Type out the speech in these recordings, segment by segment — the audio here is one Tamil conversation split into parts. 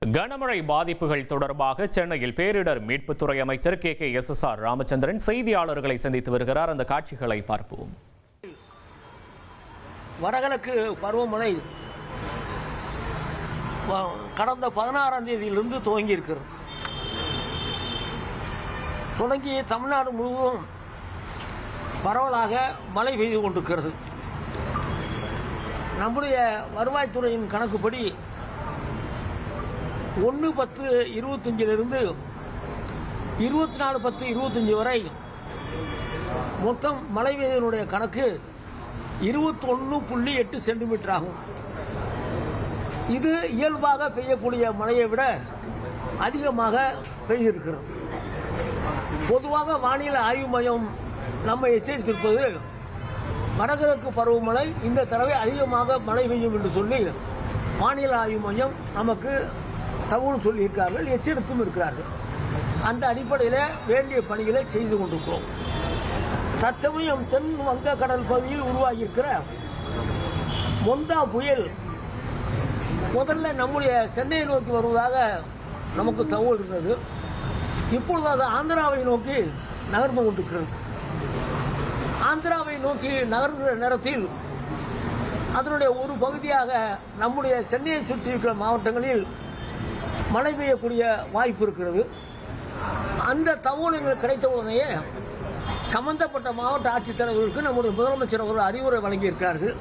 கனமழை பாதிப்புகள் தொடர்பாக சென்னையில் பேரிடர் மீட்புத்துறை அமைச்சர் KKSSR ராமச்சந்திரன் செய்தியாளர்களை சந்தித்து வருகிறார். அந்த காட்சிகளை பார்ப்போம். வடகிழக்கு பருவமழை கடந்த 16ஆம் தேதியிலிருந்து துவங்கி இருக்கிறது. தொடங்கி தமிழ்நாடு முழுவதும் பரவலாக மழை பெய்து கொண்டிருக்கிறது. நம்முடைய வருவாய்த்துறையின் கணக்குப்படி 1/10/25 24/10/25 வரை மொத்தம் மழை பெய்தனுடைய கணக்கு 21.8 சென்டிமீட்டர் ஆகும். இது இயல்பாக பெய்யக்கூடிய மழையை விட அதிகமாக பெய்திருக்கிறது. பொதுவாக வானிலை ஆய்வு மையம் நம்மை எச்சரித்திருப்பது வடகிழக்கு பருவமழை இந்த தடவை அதிகமாக மழை பெய்யும் என்று சொல்லி வானிலை ஆய்வு மையம் நமக்கு தகவல் சொல்லியிருக்கிறார்கள், எச்சரித்தும் இருக்கிறார்கள். அந்த அடிப்படையில் வேண்டிய பணிகளை செய்து கொண்டிருக்கிறோம். தற்சமயம் தென் வங்க கடல் பகுதியில் உருவாகியிருக்கிற மொந்தா புயல் முதல்ல நம்முடைய சென்னையை நோக்கி வருவதாக நமக்கு தகவல் இருக்கிறது. இப்பொழுது அது ஆந்திராவை நோக்கி நகர்ந்து கொண்டிருக்கிறது. ஆந்திராவை நோக்கி நகர்கிற நேரத்தில் அதனுடைய ஒரு பகுதியாக நம்முடைய சென்னையை சுற்றி இருக்கிற மாவட்டங்களில் மழை பெய்யக்கூடிய வாய்ப்பு இருக்கிறது. அந்த தகவல்கள் கிடைத்த உடனே சம்பந்தப்பட்ட மாவட்ட ஆட்சித்தலைவர்களுக்கு நம்முடைய முதலமைச்சர் அவர்கள் அறிவுரை வழங்கியிருக்கிறார்கள்.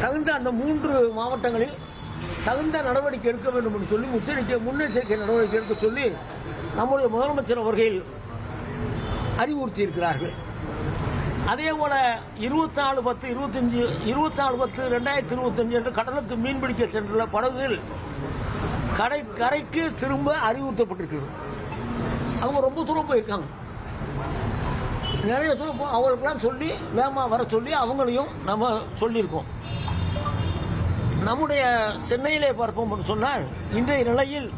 தகுந்த அந்த 3 மாவட்டங்களில் தகுந்த நடவடிக்கை எடுக்க வேண்டும் என்று சொல்லி முன்னெச்சரிக்கை நடவடிக்கை எடுக்க சொல்லி நம்முடைய முதலமைச்சர் அவர்கள் அறிவுறுத்தி இருக்கிறார்கள். அதேபோல 24/10/2025 என்று கடலுக்கு மீன்பிடிக்க சென்றுள்ள படகுகள் கரைக்கு திரும்ப அறிவுறுத்தப்பட்டிருக்கிறது. அவங்க ரொம்ப தூரம் போயிருக்காங்க, நிறைய தூரம் அவங்களுக்கெல்லாம் சொல்லி வேகமாக வர சொல்லி அவங்களையும் நம்ம சொல்லியிருக்கோம். நம்முடைய சென்னையிலே பார்ப்போம் என்று சொன்னால் இன்றைய நிலையில்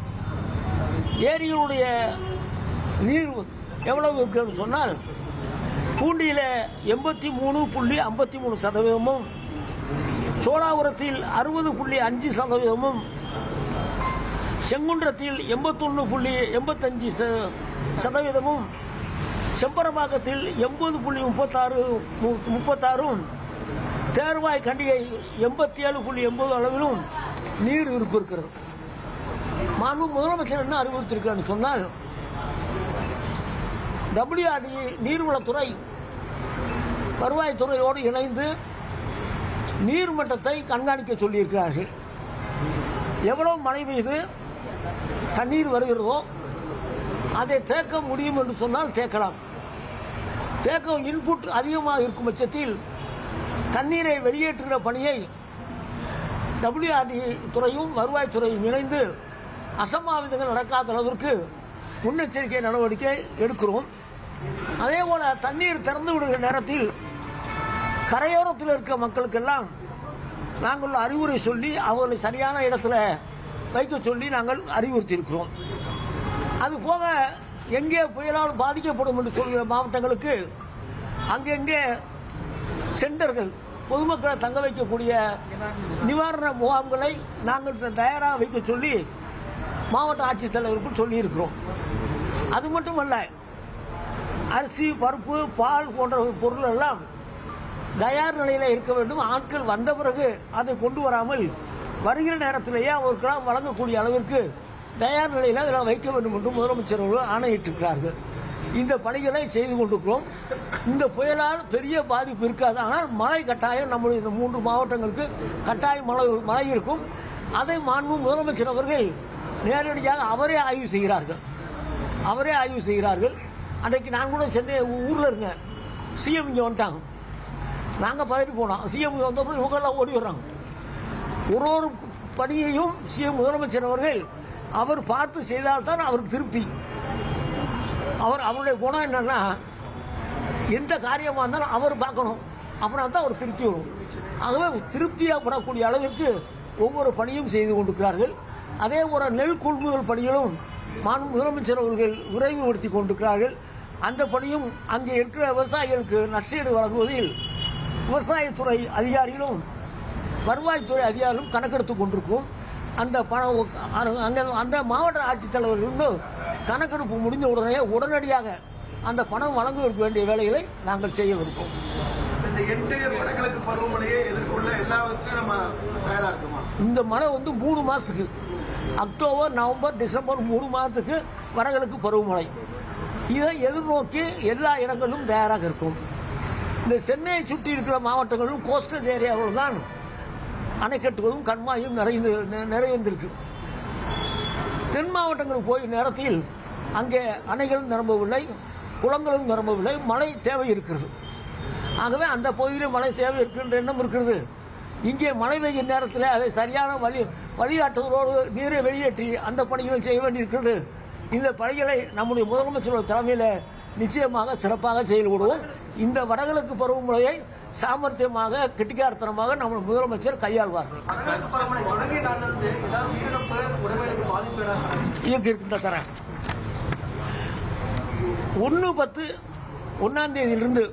ஏரிகளுடைய நீர் எவ்வளவு இருக்குன்னு சொன்னால் பூண்டியில் 83.53%, சோழாபுரத்தில் 60.5%, செங்குன்றத்தில் 81.85%, செம்பரம்பாக்கத்தில் 80.36%, தேர்வாய் கண்டிகை 87.80 அளவிலும் நீர் இருப்பு இருக்கிறது. மாண்பு முதலமைச்சர் என்ன அறிவுறுத்திருக்கிறார் சொன்னால், WRD நீர்வளத்துறை வருவாய்த்துறையோடு இணைந்து நீர்மட்டத்தை கண்காணிக்க சொல்லியிருக்கிறார்கள். எவ்வளவு மழை பெய்து தண்ணீர் வருகிறதோ அதை தேக்க முடியும் என்று சொன்னால் தேக்கலாம். தேக்க இன்புட் அதிகமாக இருக்கும் பட்சத்தில் தண்ணீரை வெளியேற்றுகிற பணியை WRD துறையும் வருவாய்த்துறையும் இணைந்து அசம்பாவிதங்கள் நடக்காத அளவிற்கு முன்னெச்சரிக்கை நடவடிக்கை எடுக்கிறோம். அதே போல தண்ணீர் திறந்து விடுகிற நேரத்தில் கரையோரத்தில் இருக்கிற மக்களுக்கெல்லாம் நாங்கள் அறிவுரை சொல்லி அவர்களை சரியான இடத்துல வைக்க சொல்லி நாங்கள் அறிவுறுத்தி இருக்கிறோம். அதுபோக எங்கே புயலால் பாதிக்கப்படும் என்று சொல்கிற மாவட்டங்களுக்கு அங்கெங்கே சென்டர்கள் பொதுமக்களை தங்க வைக்கக்கூடிய நிவாரண முகாம்களை நாங்கள் தயாராக வைக்க சொல்லி மாவட்ட ஆட்சித்தலைவருக்கும் சொல்லி இருக்கிறோம். அது மட்டுமல்ல, அரிசி, பருப்பு, பால் போன்ற பொருள் எல்லாம் தயார் நிலையில் இருக்க வேண்டும். ஆட்கள் வந்த பிறகு அதை கொண்டு வராமல் வருகிற நேரத்திலேயே அவர்களுக்கு வழங்கக்கூடிய அளவிற்கு தயார் நிலையில் அதில் வைக்க வேண்டும் என்று முதலமைச்சர் அவர்கள் ஆணையிட்டிருக்கிறார்கள். இந்த பணிகளை செய்து கொண்டிருக்கிறோம். இந்த புயலால் பெரிய பாதிப்பு இருக்காது. ஆனால் மழை கட்டாயம் நம்முடைய இந்த 3 மாவட்டங்களுக்கு கட்டாயம் மழை இருக்கும். அதை மாண்பு முதலமைச்சர் அவர்கள் நேரடியாக அவரே ஆய்வு செய்கிறார்கள். அன்றைக்கு நான் கூட சென்னை ஊரில் இருந்தேன். சிஎம் இங்கே வந்துட்டாங்க. நாங்கள் பதவி போனோம். சிஎம் வந்தப்போ இவங்கெல்லாம் ஓடி வர்றாங்க. ஒரு பணியையும் சிஎம் முதலமைச்சர் அவர்கள் அவர் பார்த்து செய்தால்தான் அவருக்கு திருப்தி. அவருடைய குணம் என்னன்னா, எந்த காரியமாக இருந்தாலும் அவர் பார்க்கணும், அப்புறம் தான் அவர் திருப்தி வரும். ஆகவே திருப்தியாகப்படக்கூடிய அளவிற்கு ஒவ்வொரு பணியும் செய்து கொண்டிருக்கிறார்கள். அதே போல நெல் கொள்முதல் பணிகளும் மாண்பு முதலமைச்சர் அவர்கள் விரைவுபடுத்தி கொண்டிருக்கிறார்கள். அந்த பணியும் அங்கே இருக்கிற விவசாயிகளுக்கு நஷ்டஈடு வழங்குவதில் விவசாயத்துறை அதிகாரிகளும் வருவாய்த்துறை அதிகாரிகளும் கணக்கெடுத்துக் கொண்டிருக்கும். அந்த பணம் அங்கே அந்த மாவட்ட ஆட்சித்தலைவர் இருந்து கணக்கெடுப்பு முடிந்த உடனே உடனடியாக அந்த பணம் வழங்குவதற்கு வேண்டிய வேலைகளை நாங்கள் செய்யவிருக்கோம். இந்த 8 வடகிழக்கு பருவமழையை எதிர்கொள்ள எல்லாவற்றையும் நம்ம தயாரா இருக்குமா? இந்த மழை 3 மாசத்துக்கு, அக்டோபர், நவம்பர், டிசம்பர் 3 மாதத்துக்கு வடகிழக்கு பருவமழை. இதை எதிர்நோக்கி எல்லா இடங்களிலும் தயாராக இருக்கும். இந்த சென்னையை சுற்றி இருக்கிற மாவட்டங்களிலும் கோஸ்டல் ஏரியாவில் தான் அணைக்கட்டுகளும் கண்மாயும் நிறைந்திருக்கு. தென் மாவட்டங்களுக்கு போய் நேரத்தில் அங்கே அணைகளும் நிரம்பவில்லை, குளங்களும் நிரம்பவில்லை, மழை தேவை இருக்கிறது. ஆகவே அந்த பகுதியில் மழை தேவை இருக்கின்ற எண்ணம் இருக்கிறது. இங்கே மழை பெய்யும் நேரத்தில் அதை சரியான வழிகாட்டுதலோடு நீரை வெளியேற்றி அந்த பணிகளை செய்ய வேண்டியிருக்கிறது. இந்த பணிகளை நம்முடைய முதலமைச்சர் தலைமையில் நிச்சயமாக சிறப்பாக செயல்படுவோம். இந்த வடகிழக்கு பருவமழையை சாமர்த்தியமாக கெட்டிக்காரத்தனமாக நம்ம முதலமைச்சர் கையாள்வார்கள். இருக்கின்ற தரேன் 1/10/1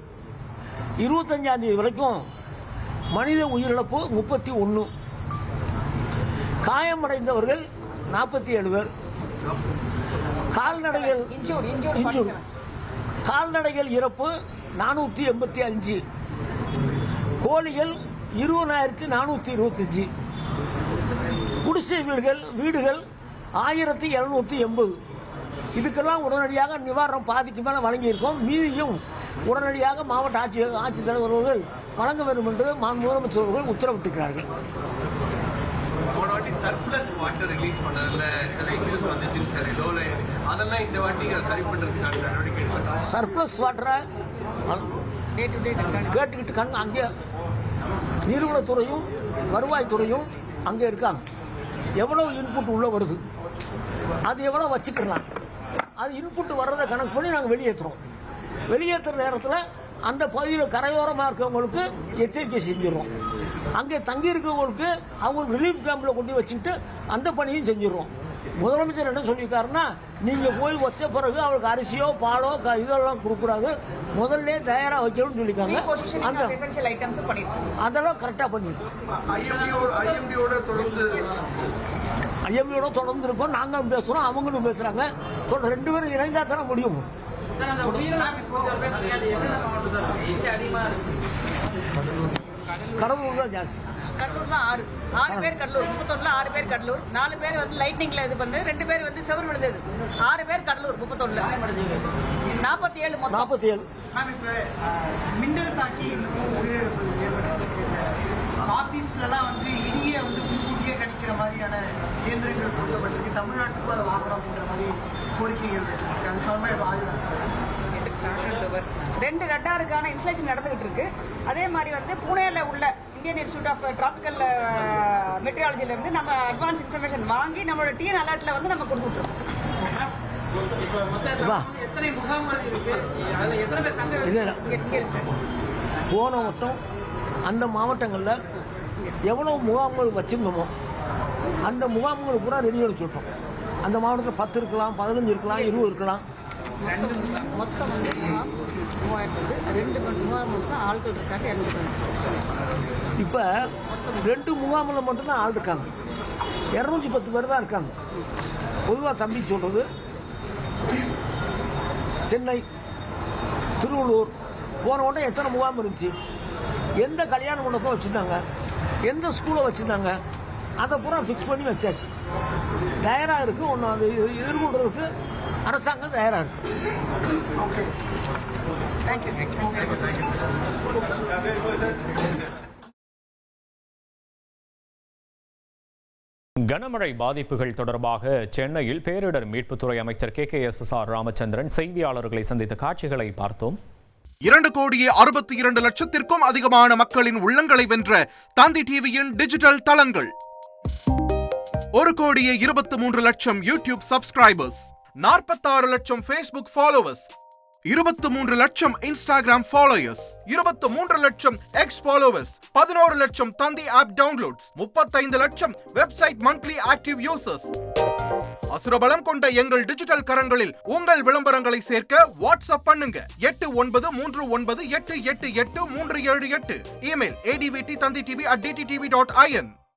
25 வரைக்கும் மனித உயிரிழப்பு 31, காயமடைந்தவர்கள் 47 பேர், கால்நடைகள் இறப்பு 485, கோழிகள் 20,425, குடிசை வீடுகள் 1780. இதுக்கெல்லாம் உடனடியாக நிவாரணம் பாதிக்கு மேல வழங்கியிருக்கோம். மீதியும் உடனடியாக மாவட்ட ஆட்சித்தலைவர் அவர்கள் வழங்க வேண்டும் என்று முதலமைச்சர் அவர்கள் உத்தரவிட்டிருக்கிறார்கள். சர்ப்ளஸ் வாட்டர் ரிலீஸ் பண்ணதுல சில இஷ்யூஸ் வந்துச்சுன்னு சார், அதெல்லாம் இந்த வாட்டி சரி பண்றதுக்கான நடவடிக்கை. சர்ப்ளஸ் வாட்டரை கேட்டுக்கிட்டு அங்கே நீர்வளத்துறையும் வருவாய்த்துறையும் அங்கே இருக்காங்க. எவ்வளவு இன்புட் உள்ள வருது, அது எவ்வளவு வச்சுக்கலாம், அது இன்புட் வர்றதை கணக்கு பண்ணி நாங்கள் வெளியேற்றுற நேரத்தில் அந்த பகுதியில் கரையோரமாக இருக்கவங்களுக்கு எச்சரிக்கை செஞ்சிடறோம். அங்கே தங்கி இருக்கவங்களுக்கு அவங்க ரிலீஃப் கேம்பில் கொண்டு வச்சுக்கிட்டு அந்த பணியும் செஞ்சிடறோம். முதலமைச்சர் என்ன சொல்லியிருக்காருன்னா, நீங்கள் போய் வச்ச பிறகு அவளுக்கு அரிசியோ பாலோ இதெல்லாம் கொடுக்கூடாது, முதல்ல தயாராக வைக்கணும்னு சொல்லியிருக்காங்க. அந்த அதெல்லாம் கரெக்டாக பண்ணிடுறோம். ஐஎம்டியோட தொடர்ந்து இருக்கோம். நாங்களும் பேசுகிறோம், அவங்களும் பேசுகிறாங்க. 2 பேரும் இணைந்தா தானே முடியும். கடலூர் தான் ஜாஸ்தி. கடலூர் தான் 6 பேர் கடலூர், 31ல 6 பேர் கடலூர், 4 பேர் வந்து லைட்னிங்ல இது பண்ணு, 2 பேர் வந்து செவர் விழுந்தது. 6 பேர் கடலூர் 31ல 47 மொத்தம் 47. மின்னல் தாக்கி ஆபீஸ்லாம் வந்து இடியே வந்து முன்கூட்டியே கணிக்கிற மாதிரியான இயந்திரங்கள் கொடுக்கப்பட்டிருக்கு. தமிழ்நாட்டுக்கு அதை வாங்கணும் அப்படின்ற மாதிரி கோரிக்கைகள் அது சொன்ன 2 ரட்டாருக்கான இன்ஸ்டலேஷன் நடந்துகிட்டு இருக்கு. அதே மாதிரி வந்து புனேல உள்ள இந்தியன் இன்ஸ்டிடியூட் ஆஃப் டிராபிக்கல் மெட்ரியாலஜில இருந்து நம்ம அட்வான்ஸ் இன்ஃபர்மேஷன் வாங்கி நம்மளோட டிஎன் அலர்ட்ல வந்து நம்ம கொடுத்துட்டு போன வட்டம் அந்த மாவட்டங்களில் எவ்வளவு முகாம்கள் வச்சிருந்தோமோ அந்த முகாம்கள் பூரா ரெடி பண்ணி விட்டோம். அந்த மாவட்டத்தில் 10 இருக்கலாம், 15 இருக்கலாம், 20 இருக்கலாம். மொத்தம் வந்து 3000 ஆட்கள் இருக்காங்க. இப்போ 2 முகாமில் மட்டும்தான் ஆள் இருக்காங்க. 210 பேர் தான் இருக்காங்க. பொதுவாக தம்பி சொல்றது சென்னை, திருவள்ளூர் போன உடனே எத்தனை முகாம் இருந்துச்சு, எந்த கல்யாண மண்டபம் வச்சுருந்தாங்க, எந்த ஸ்கூலை வச்சுருந்தாங்க, அதை பூரா ஃபிக்ஸ் பண்ணி வச்சாச்சு. தயாராக இருக்குது. ஒன்று அது எதிர்கொள்றதுக்கு அரசாங்கம் தயாராக இருக்கு. கனமழை பாதிப்புகள் தொடர்பாக சென்னையில் பேரிடர் மீட்புத்துறை அமைச்சர் KKSSR ராமச்சந்திரன் செய்தியாளர்களை சந்தித்த காட்சிகளை பார்த்தோம். 2,62,00,000 அதிகமான மக்களின் உள்ளங்களை வென்ற தந்தி டிவியின் டிஜிட்டல் தளங்கள், 1,23,00,000 யூடியூப் சப்ஸ்கிரைபர்ஸ், 46 லட்சம் Facebook ஃபாலோவர்ஸ், 23 லட்சம் இன்ஸ்டாகிராம் ஃபாலோயர்ஸ், 23 லட்சம் எக்ஸ் ஃபாலோவர்ஸ், 11 லட்சம் தந்தி ஆப் டவுன்லோட்ஸ், 35 லட்சம் வெப்சைட் மந்த்லி ஆக்டிவ் யூசர்ஸ். அசுரபலம் கொண்ட எங்கள் டிஜிட்டல் கரங்களில் உங்கள் விளம்பரங்களை சேர்க்க வாட்ஸ்அப் பண்ணுங்க. 8939888378. Email advttanditv@dttv.in.